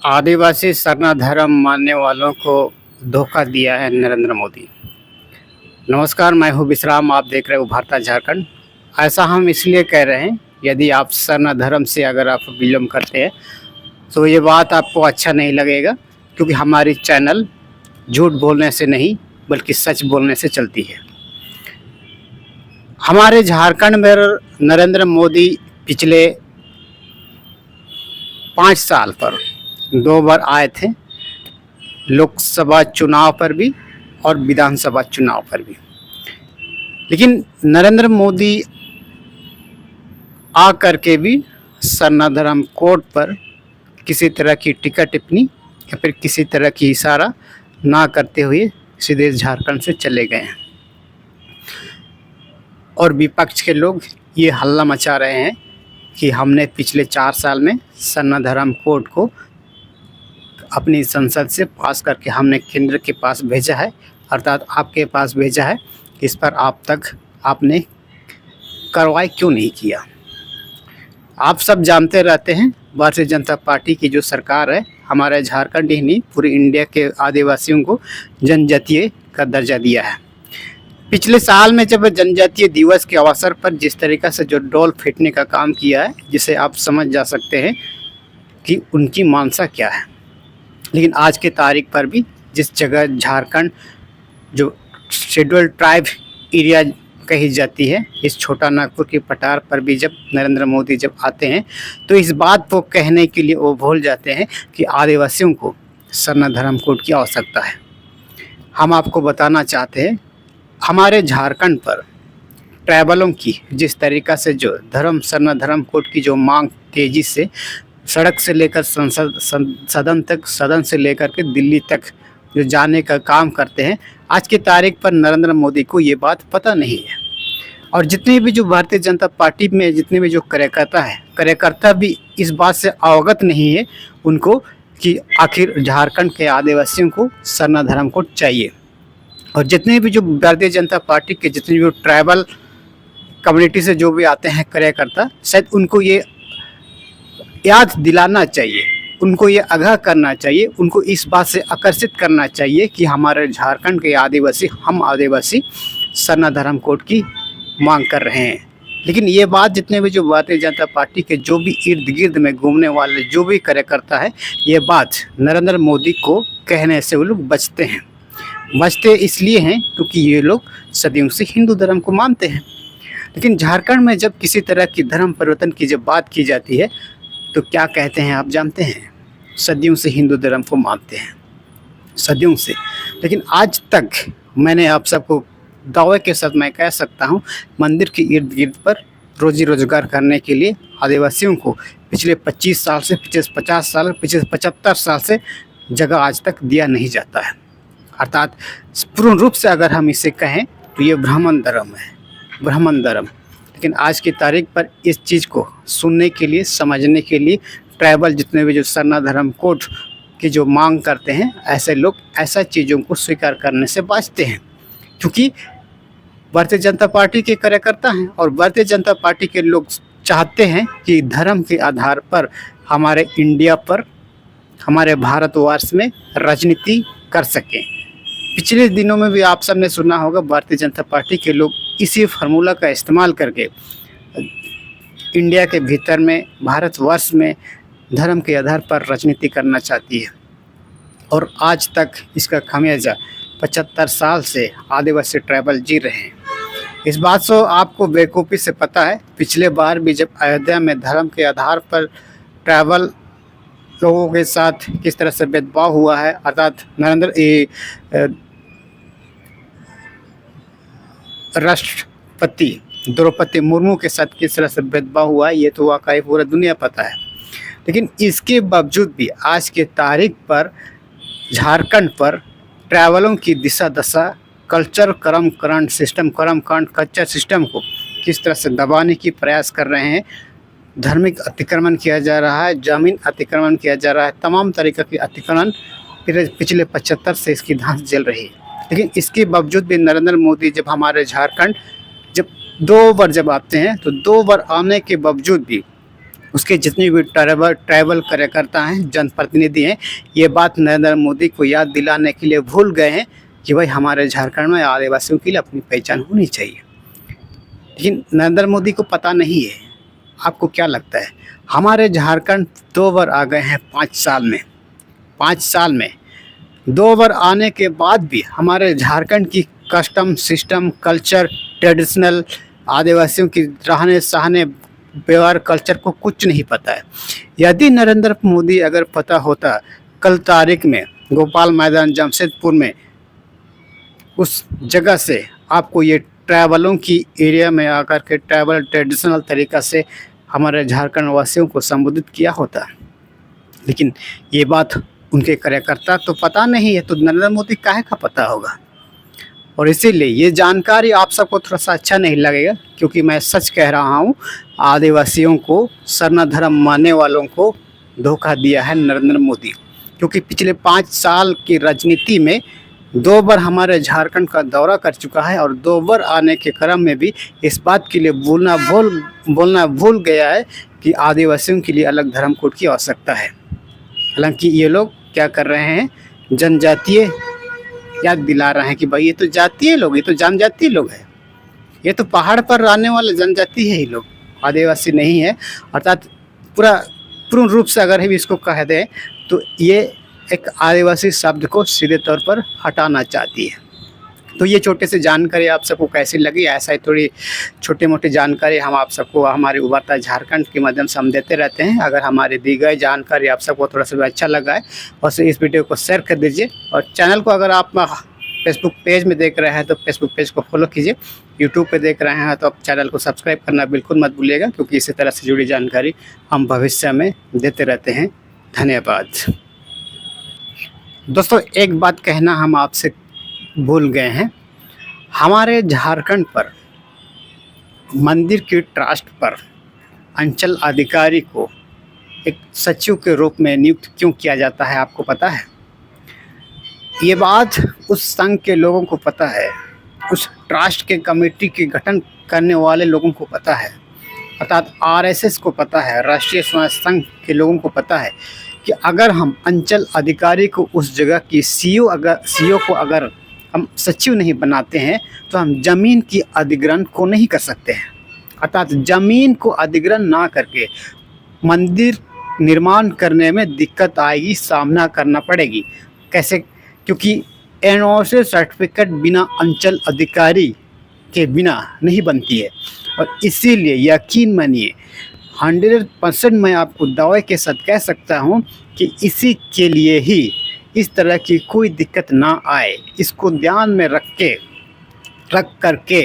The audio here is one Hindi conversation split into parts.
आदिवासी सरना धर्म मानने वालों को धोखा दिया है नरेंद्र मोदी। नमस्कार, मैं हूँ विश्राम। आप देख रहे हो भारत झारखंड। ऐसा हम इसलिए कह रहे हैं, यदि आप सरना धर्म से अगर आप बिलोंग करते हैं तो ये बात आपको अच्छा नहीं लगेगा, क्योंकि हमारी चैनल झूठ बोलने से नहीं बल्कि सच बोलने से चलती है। हमारे झारखंड में नरेंद्र मोदी पिछले 5 साल पर 2 बार आए थे, लोकसभा चुनाव पर भी और विधानसभा चुनाव पर भी। लेकिन नरेंद्र मोदी आ करके भी सरना धर्म कोड पर किसी तरह की टीका टिप्पणी या फिर किसी तरह की इशारा ना करते हुए सीधे झारखंड से चले गए हैं। और विपक्ष के लोग ये हल्ला मचा रहे हैं कि हमने पिछले 4 साल में सरना धर्म कोड को अपनी संसद से पास करके हमने केंद्र के पास भेजा है, अर्थात आपके पास भेजा है। इस पर आपने कार्रवाई क्यों नहीं किया? आप सब जानते रहते हैं, भारतीय जनता पार्टी की जो सरकार है, हमारे झारखंड ही नहीं पूरे इंडिया के आदिवासियों को जनजातीय का दर्जा दिया है। पिछले साल में जब जनजातीय दिवस के अवसर पर जिस तरीक़े से जो डोल फेंकने का काम किया है, जिसे आप समझ जा सकते हैं कि उनकी मानसा क्या है। लेकिन आज के तारीख पर भी जिस जगह झारखंड जो शेड्यूल ट्राइब एरिया कही जाती है, इस छोटा नागपुर की पठार पर भी जब नरेंद्र मोदी जब आते हैं तो इस बात को कहने के लिए वो भूल जाते हैं कि आदिवासियों को सरना धर्म कोड की आवश्यकता है। हम आपको बताना चाहते हैं, हमारे झारखंड पर ट्राइबलों की जिस तरीक़ा से जो सरना धर्म कोड की जो मांग तेज़ी से सड़क से लेकर सदन तक, सदन से लेकर के दिल्ली तक जो जाने का काम करते हैं, आज की तारीख पर नरेंद्र मोदी को ये बात पता नहीं है। और जितने भी जो भारतीय जनता पार्टी में जितने भी जो कार्यकर्ता भी इस बात से अवगत नहीं है उनको कि आखिर झारखंड के आदिवासियों को सरना धर्म कोड चाहिए। और जितने भी जो भारतीय जनता पार्टी के जितने भी ट्राइबल कम्युनिटी से जो भी आते हैं कार्यकर्ता, शायद उनको ये याद दिलाना चाहिए, उनको ये आगाह करना चाहिए, उनको इस बात से आकर्षित करना चाहिए कि हमारे झारखंड के आदिवासी सरना धर्म कोड की मांग कर रहे हैं। लेकिन ये बात जितने भी जो भारतीय जनता पार्टी के जो भी इर्द गिर्द में घूमने वाले जो भी कार्यकर्ता है, ये बात नरेंद्र मोदी को कहने से वो लोग बचते इसलिए हैं क्योंकि ये लोग सदियों से हिंदू धर्म को मानते हैं। लेकिन झारखंड में जब किसी तरह की धर्म परिवर्तन की जब बात की जाती है तो क्या कहते हैं आप जानते हैं? सदियों से हिंदू धर्म को मानते हैं, सदियों से। लेकिन आज तक मैंने आप सबको दावे के साथ मैं कह सकता हूँ, मंदिर के इर्द गिर्द पर रोजी रोजगार करने के लिए आदिवासियों को पिछले 25 साल से, पिछले 50 साल, पिछले 75 साल से जगह आज तक दिया नहीं जाता है। अर्थात पूर्ण रूप से अगर हम इसे कहें तो ये ब्राह्मण धर्म। लेकिन आज की तारीख पर इस चीज़ को सुनने के लिए, समझने के लिए ट्राइबल जितने भी जो सरना धर्म कोड की जो मांग करते हैं, ऐसे लोग ऐसा चीज़ों को स्वीकार करने से बचते हैं, क्योंकि भारतीय जनता पार्टी के कार्यकर्ता हैं और भारतीय जनता पार्टी के लोग चाहते हैं कि धर्म के आधार पर हमारे इंडिया पर, हमारे भारतवर्ष में राजनीति कर सकें। पिछले दिनों में भी आप सब ने सुना होगा, भारतीय जनता पार्टी के लोग इसी फार्मूला का इस्तेमाल करके इंडिया के भीतर में, भारतवर्ष में धर्म के आधार पर राजनीति करना चाहती है। और आज तक इसका खामियाजा 75 साल से आदिवासी ट्राइबल जी रहे हैं। इस बात से आपको बेवकूफ़ी से पता है, पिछले बार भी जब अयोध्या में धर्म के आधार पर ट्राइबल लोगों के साथ किस तरह से भेदभाव हुआ है, अर्थात राष्ट्रपति द्रौपदी मुर्मू के साथ किस तरह से भेदभाव हुआ है, ये तो वाकई पूरा दुनिया पता है। लेकिन इसके बावजूद भी आज के तारीख पर झारखंड पर ट्राइबलों की दिशा दशा, कल्चर कर्मकांड सिस्टम को किस तरह से दबाने की प्रयास कर रहे हैं। धार्मिक अतिक्रमण किया जा रहा है, जमीन अतिक्रमण किया जा रहा है, तमाम तरीक़े के अतिक्रमण पिछले 75 से इसकी धांस जल रही है। लेकिन इसके बावजूद भी नरेंद्र मोदी जब हमारे झारखंड जब 2 बार जब आते हैं तो 2 बार आने के बावजूद भी उसके जितने भी ट्रैवल कार्यकर्ता हैं, जनप्रतिनिधि हैं, ये बात नरेंद्र मोदी को याद दिलाने के लिए भूल गए हैं कि भाई हमारे झारखंड में आदिवासियों के लिए अपनी पहचान होनी चाहिए। लेकिन नरेंद्र मोदी को पता नहीं है। आपको क्या लगता है, हमारे झारखंड 2 बार आ गए हैं 5 साल में। 5 साल में 2 बार आने के बाद भी हमारे झारखंड की कस्टम सिस्टम, कल्चर, ट्रेडिशनल, आदिवासियों की रहने सहने, व्यवहार, कल्चर को कुछ नहीं पता है। यदि नरेंद्र मोदी अगर पता होता, कल तारीख में गोपाल मैदान जमशेदपुर में उस जगह से आपको ये ट्रैवलों की एरिया में आकर के ट्रैवल ट्रेडिशनल तरीक़ा से हमारे झारखंड वासियों को संबोधित किया होता। लेकिन ये बात उनके कार्यकर्ता तो पता नहीं है, तो नरेंद्र मोदी काहे का पता होगा। और इसीलिए ये जानकारी आप सबको थोड़ा सा अच्छा नहीं लगेगा, क्योंकि मैं सच कह रहा हूँ, आदिवासियों को, सरना धर्म मानने वालों को धोखा दिया है नरेंद्र मोदी। क्योंकि पिछले 5 साल की राजनीति में 2 बार हमारे झारखंड का दौरा कर चुका है, और 2 बार आने के क्रम में भी इस बात के लिए बोलना भूल गया है कि आदिवासियों के लिए अलग धर्म कोड की आवश्यकता है। हालांकि ये लोग क्या कर रहे हैं, जनजातीय याद दिला रहे हैं कि भाई ये तो जातीय लोग, ये तो जनजातीय लोग हैं, ये तो पहाड़ पर रहने वाले जनजाति है, ये लोग आदिवासी नहीं है। अर्थात पूर्ण रूप से अगर हम इसको कह दें तो ये एक आदिवासी शब्द को सीधे तौर पर हटाना चाहती है। तो ये छोटे से जानकारी आप सबको कैसी लगी, ऐसा ही थोड़ी छोटी मोटी जानकारी हम आप सबको हमारे उभरता झारखंड के माध्यम से हम देते रहते हैं। अगर हमारी दी गई जानकारी आप सबको थोड़ा सा भी अच्छा लगा है, और इस वीडियो को शेयर कर दीजिए। और चैनल को अगर आप फेसबुक पेज में देख रहे हैं तो फेसबुक पेज को फॉलो कीजिए। यूट्यूब पे देख रहे हैं तो आप चैनल को सब्सक्राइब करना बिल्कुल मत भूलिएगा, क्योंकि इसी तरह से जुड़ी जानकारी हम भविष्य में देते रहते हैं। धन्यवाद। दोस्तों, एक बात कहना हम आपसे भूल गए हैं, हमारे झारखंड पर मंदिर के ट्रस्ट पर अंचल अधिकारी को एक सचिव के रूप में नियुक्त क्यों किया जाता है, आपको पता है? ये बात उस संघ के लोगों को पता है, उस ट्रस्ट के कमेटी के गठन करने वाले लोगों को पता है, अर्थात RSS को पता है, राष्ट्रीय स्वयं संघ के लोगों को पता है कि अगर हम अंचल अधिकारी को उस जगह की सीओ को अगर हम सचिव नहीं बनाते हैं तो हम ज़मीन की अधिग्रहण को नहीं कर सकते हैं। अर्थात ज़मीन को अधिग्रहण ना करके मंदिर निर्माण करने में दिक्कत आएगी, सामना करना पड़ेगी। कैसे? क्योंकि NOC सर्टिफिकेट बिना अंचल अधिकारी के बिना नहीं बनती है। और इसीलिए यकीन मानिए 100% मैं आपको दावे के साथ कह सकता हूँ कि इसी के लिए ही इस तरह की कोई दिक्कत ना आए, इसको ध्यान में रख करके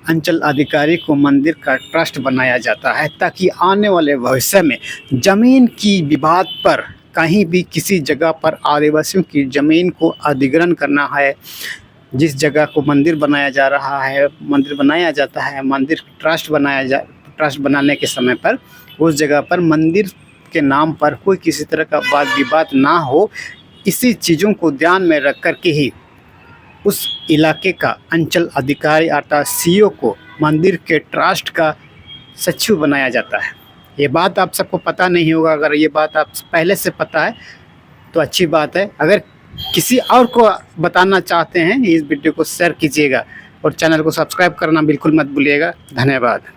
अंचल अधिकारी को मंदिर का ट्रस्ट बनाया जाता है, ताकि आने वाले भविष्य में ज़मीन की विवाद पर कहीं भी किसी जगह पर आदिवासियों की ज़मीन को अधिग्रहण करना है, जिस जगह को मंदिर बनाया जा रहा है, मंदिर बनाया जाता है, मंदिर ट्रस्ट बनाने के समय पर उस जगह पर मंदिर के नाम पर कोई किसी तरह का वाद विवाद ना हो, इसी चीज़ों को ध्यान में रख कर के ही उस इलाके का अंचल अधिकारी अर्थात CEO को मंदिर के ट्रस्ट का सचिव बनाया जाता है। ये बात आप सबको पता नहीं होगा। अगर ये बात आप पहले से पता है तो अच्छी बात है। अगर किसी और को बताना चाहते हैं, इस वीडियो को शेयर कीजिएगा और चैनल को सब्सक्राइब करना बिल्कुल मत भूलिएगा। धन्यवाद।